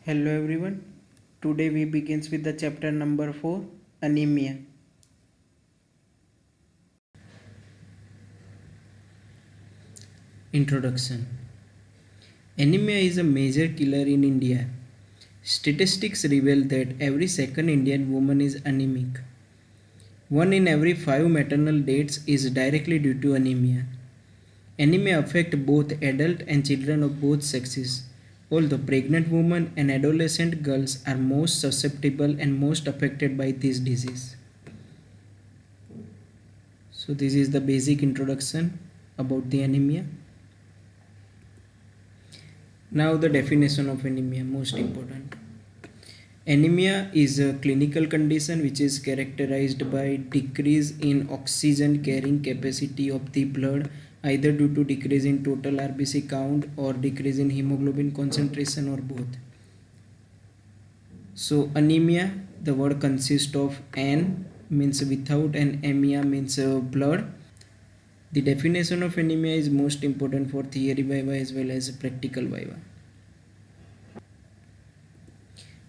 Hello everyone. Today we begins with the chapter number 4, anemia. Introduction. Anemia is a major killer in India. Statistics reveal that every second Indian woman is anemic. 1 in every 5 maternal deaths is directly due to anemia. Anemia affects both adult and children of both sexes. Although pregnant women and adolescent girls are most susceptible and most affected by this disease. So this is the basic introduction about the anemia. Now the definition of anemia, most important. Anemia is a clinical condition which is characterized by decrease in oxygen carrying capacity of the blood, either due to decrease in total RBC count or decrease in hemoglobin concentration or both. So anemia, the word consists of an means without and emia means blood. The definition of anemia is most important for theory viva as well as practical viva.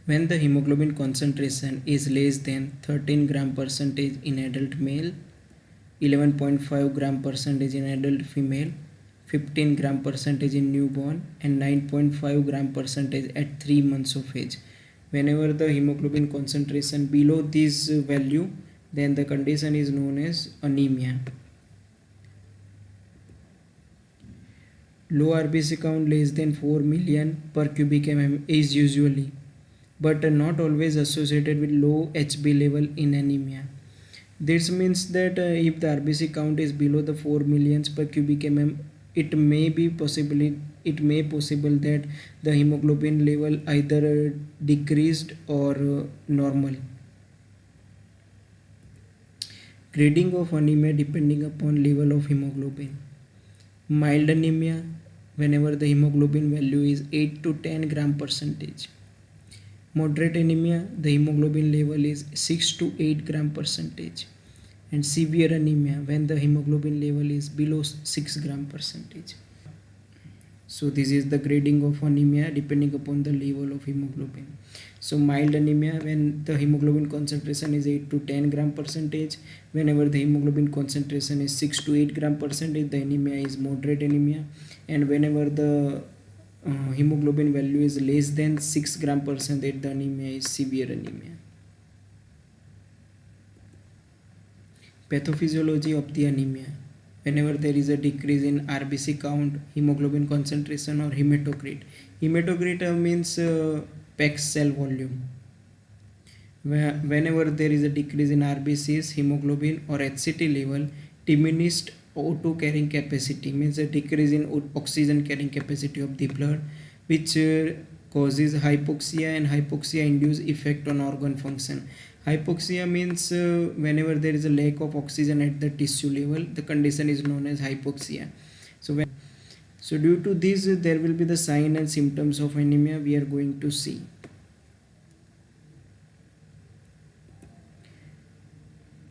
When the hemoglobin concentration is less than 13 gram percentage in adult male, 11.5 gram percentage in adult female, 15 gram percentage in newborn and 9.5 gram percentage at 3 months of age. Whenever the hemoglobin concentration below this value, then the condition is known as anemia. Low RBC count less than 4 million per cubic mm is usually, but not always associated with low HB level in anemia. This means that if the RBC count is below the 4 millions per cubic mm, it may possible that the hemoglobin level either decreased or normal. Grading of anemia depending upon level of hemoglobin. Mild anemia, whenever the hemoglobin value is 8 to 10 gram percentage. Moderate anemia, the hemoglobin level is 6 to 8 gram percentage. And severe anemia, when the hemoglobin level is below 6 gram percentage. So this is the grading of anemia depending upon the level of hemoglobin. So mild anemia, when the hemoglobin concentration is 8 to 10 gram percentage. Whenever the hemoglobin concentration is 6 to 8 gram percentage, the anemia is moderate anemia. And whenever the hemoglobin value is less than 6 gram percentage, the anemia is severe anemia. Pathophysiology of the anemia. Whenever there is a decrease in RBC count, hemoglobin concentration or hematocrit. Hematocrit means PEX cell volume. Whenever there is a decrease in RBCs, hemoglobin or HCT level, diminished O2 carrying capacity means a decrease in oxygen carrying capacity of the blood, which causes hypoxia, and hypoxia induce effect on organ function. Hypoxia means whenever there is a lack of oxygen at the tissue level, the condition is known as hypoxia. So due to this, there will be the sign and symptoms of anemia we are going to see.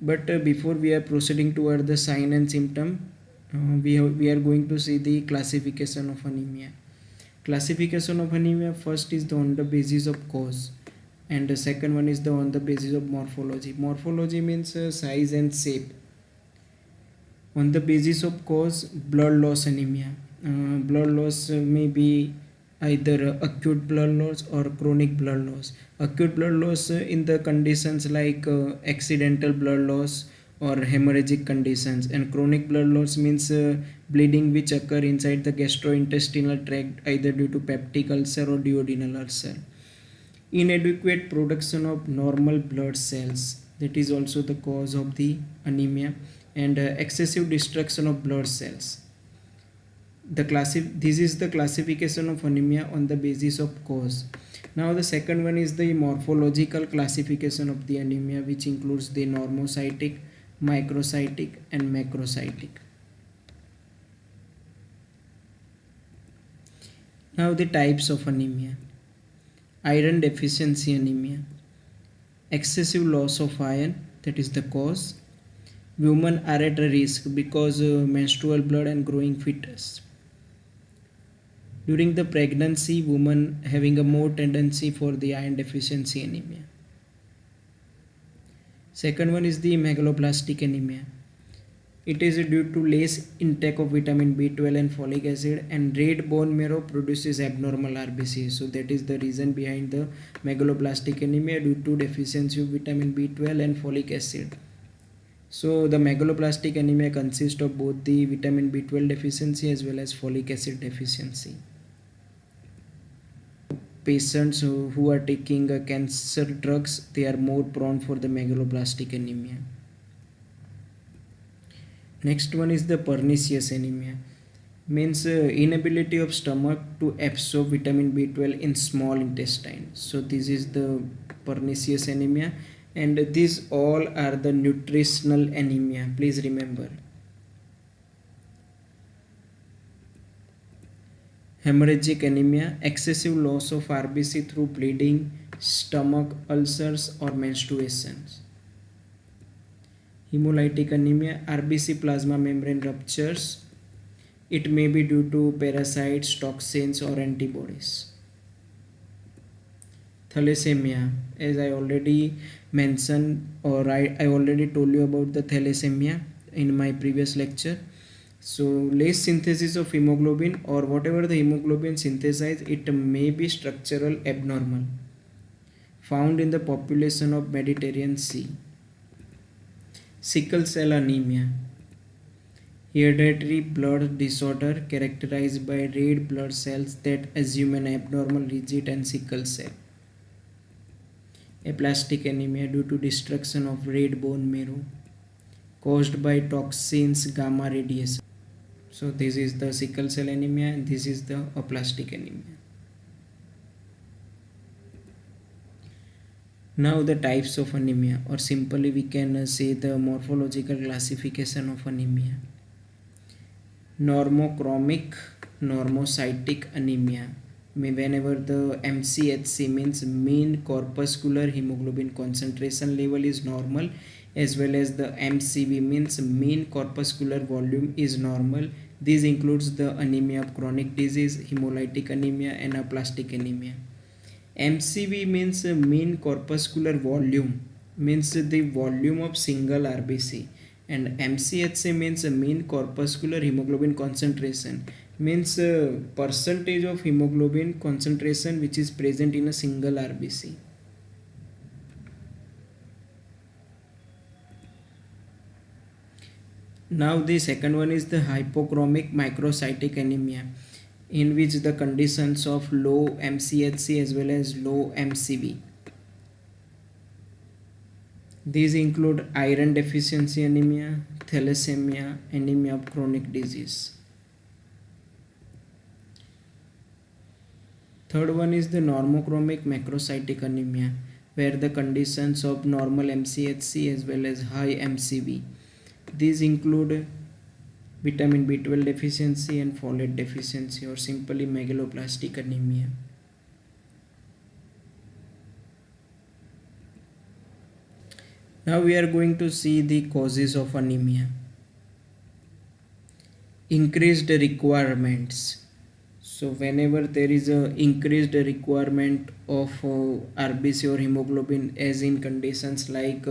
But before we are proceeding toward the sign and symptom, we are going to see the classification of anemia. Classification of anemia, first is on the basis of cause, and the second one is on the basis of morphology. Morphology means size and shape. On the basis of cause, blood loss anemia. Blood loss may be either acute blood loss or chronic blood loss. Acute blood loss in the conditions like accidental blood loss or hemorrhagic conditions, and chronic blood loss means bleeding which occur inside the gastrointestinal tract either due to peptic ulcer or duodenal ulcer. Inadequate production of normal blood cells, that is also the cause of the anemia, and excessive destruction of blood cells. This is the classification of anemia on the basis of cause. Now the second one is the morphological classification of the anemia, which includes the normocytic, microcytic and macrocytic. Now the types of anemia. Iron deficiency anemia. Excessive loss of iron, that is the cause. Women are at risk because menstrual blood and growing fetus. During the pregnancy, women having a more tendency for the iron deficiency anemia. Second one is the megaloblastic anemia. It is due to less intake of vitamin B12 and folic acid, and red bone marrow produces abnormal RBC. So that is the reason behind the megaloblastic anemia, due to deficiency of vitamin B12 and folic acid. So the megaloblastic anemia consists of both the vitamin B12 deficiency as well as folic acid deficiency. Patients who are taking cancer drugs, they are more prone for the megaloblastic anemia. Next one is the pernicious anemia. Means inability of stomach to absorb vitamin B12 in small intestine. So this is the pernicious anemia, and these all are the nutritional anemia, please remember. Hemorrhagic anemia, excessive loss of RBC through bleeding, stomach ulcers or menstruations. Hemolytic anemia, RBC plasma membrane ruptures. It may be due to parasites, toxins or antibodies. Thalassemia, as I already mentioned, or I already told you about the thalassemia in my previous lecture. So less synthesis of hemoglobin, or whatever the hemoglobin synthesized, it may be structural abnormal, found in the population of Mediterranean Sea. Sickle cell anemia, hereditary blood disorder characterized by red blood cells that assume an abnormal rigid and sickle cell. Aplastic anemia, due to destruction of red bone marrow caused by toxins, gamma radiation. So this is the sickle cell anemia, and this is the aplastic anemia. Now the types of anemia, or simply we can say the morphological classification of anemia. Normochromic, normocytic anemia. Whenever the MCHC means mean corpuscular hemoglobin concentration level is normal, as well as the MCV means mean corpuscular volume is normal. This includes the anemia of chronic disease, hemolytic anemia and aplastic anemia. MCV means mean corpuscular volume, means the volume of single RBC, and MCHC means mean corpuscular hemoglobin concentration, means percentage of hemoglobin concentration which is present in a single RBC. Now the second one is the hypochromic microcytic anemia, in which the conditions of low MCHC as well as low MCV. These include iron deficiency anemia, thalassemia, anemia of chronic disease. Third one is the normochromic macrocytic anemia, where the conditions of normal MCHC as well as high MCV. These include vitamin B12 deficiency and folate deficiency, or simply megaloblastic anemia. Now we are going to see the causes of anemia. Increased requirements. So whenever there is a increased requirement of RBC or hemoglobin, as in conditions like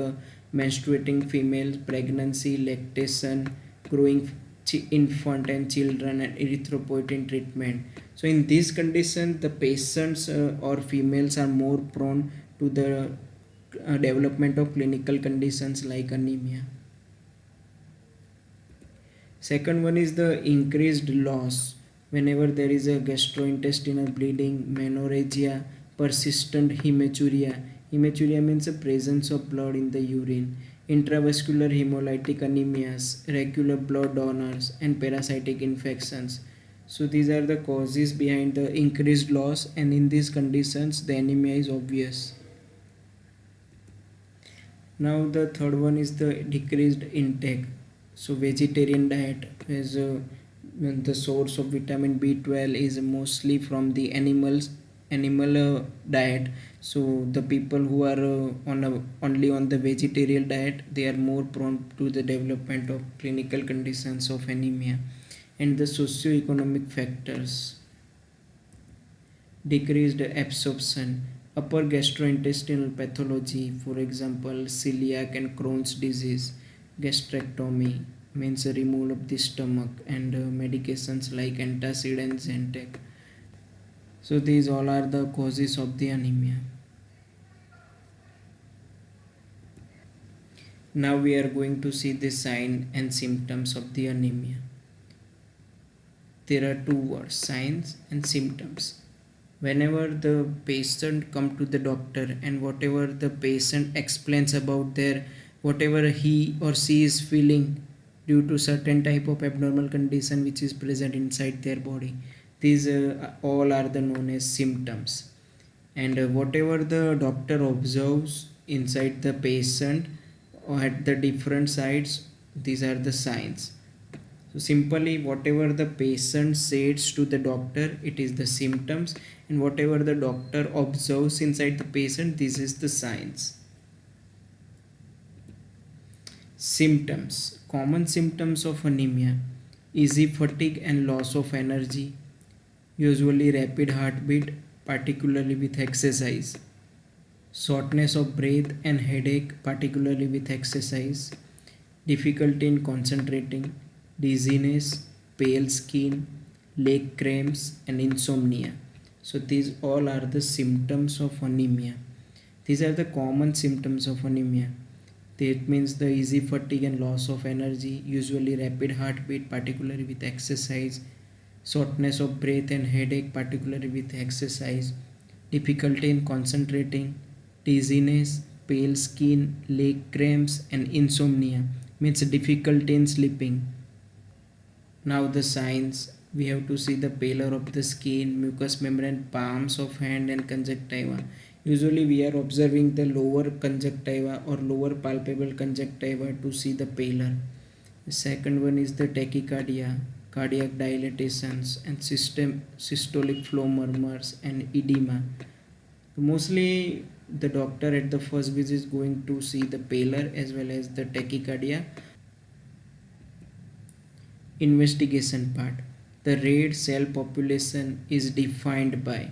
menstruating females, pregnancy, lactation, growing infant and children, and erythropoietin treatment. So in this condition, the patients or females are more prone to the development of clinical conditions like anemia. Second one is the increased loss. Whenever there is a gastrointestinal bleeding, menorrhagia, persistent hematuria. Hematuria means the presence of blood in the urine. Intravascular hemolytic anemias, regular blood donors, and parasitic infections. So these are the causes behind the increased loss, and in these conditions the anemia is obvious. Now the third one is the decreased intake. So vegetarian diet is the source of vitamin B12 is mostly from the animal diet. So the people who are only on the vegetarian diet, they are more prone to the development of clinical conditions of anemia. And the socio-economic factors. decreased absorption, upper gastrointestinal pathology, for example, celiac and Crohn's disease, gastrectomy means a removal of the stomach, and medications like antacid and Zentec. So these all are the causes of the anemia. Now we are going to see the sign and symptoms of the anemia. There are two words, signs and symptoms. Whenever the patient come to the doctor and whatever the patient explains about their whatever he or she is feeling due to certain type of abnormal condition which is present inside their body, these all are the known as symptoms. And whatever the doctor observes inside the patient or at the different sites, these are the signs. So simply whatever the patient says to the doctor, it is the symptoms, and whatever the doctor observes inside the patient, this is the signs. Symptoms. Common symptoms of anemia: easy fatigue and loss of energy, usually rapid heartbeat, particularly with exercise, shortness of breath and headache, particularly with exercise, difficulty in concentrating, dizziness, pale skin, leg cramps, and insomnia. So these all are the symptoms of anemia. These are the common symptoms of anemia. That means the easy fatigue and loss of energy, usually rapid heartbeat, particularly with exercise, shortness of breath and headache, particularly with exercise, difficulty in concentrating, dizziness, pale skin, leg cramps, and insomnia means difficulty in sleeping. Now the signs, we have to see the pallor of the skin, mucous membrane, palms of hand, and conjunctiva. Usually we are observing the lower conjunctiva or lower palpable conjunctiva to see the pallor. The second one is the tachycardia, cardiac dilatations, and systolic flow murmurs and edema. Mostly the doctor at the first visit is going to see the pallor as well as the tachycardia. Investigation part. The red cell population is defined by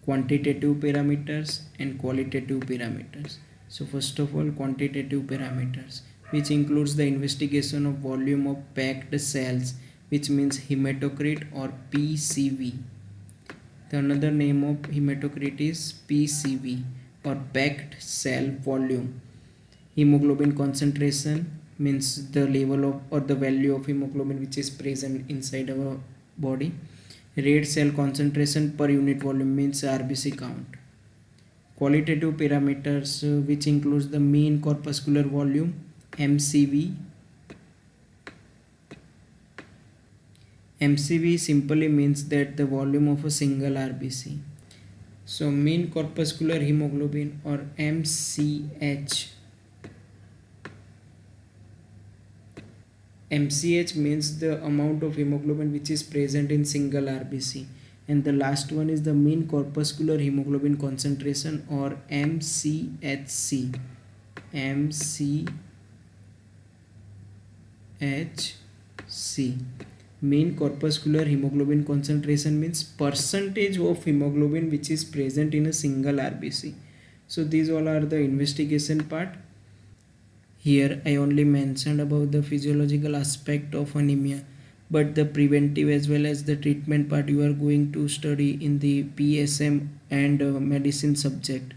quantitative parameters and qualitative parameters. So first of all, quantitative parameters, which includes the investigation of volume of packed cells, which means hematocrit or PCV. The another name of hematocrit is PCV or packed cell volume. Hemoglobin concentration means the level of or the value of hemoglobin which is present inside our body. Red cell concentration per unit volume means RBC count. Qualitative parameters which includes the mean corpuscular volume, MCV. MCV simply means that the volume of a single RBC. So mean corpuscular hemoglobin or MCH. MCH means the amount of hemoglobin which is present in single RBC, and the last one is the mean corpuscular hemoglobin concentration or MCHC. MCHC. Mean corpuscular hemoglobin concentration means percentage of hemoglobin which is present in a single RBC. So these all are the investigation part. Here I only mentioned about the physiological aspect of anemia, but the preventive as well as the treatment part you are going to study in the PSM and medicine subject.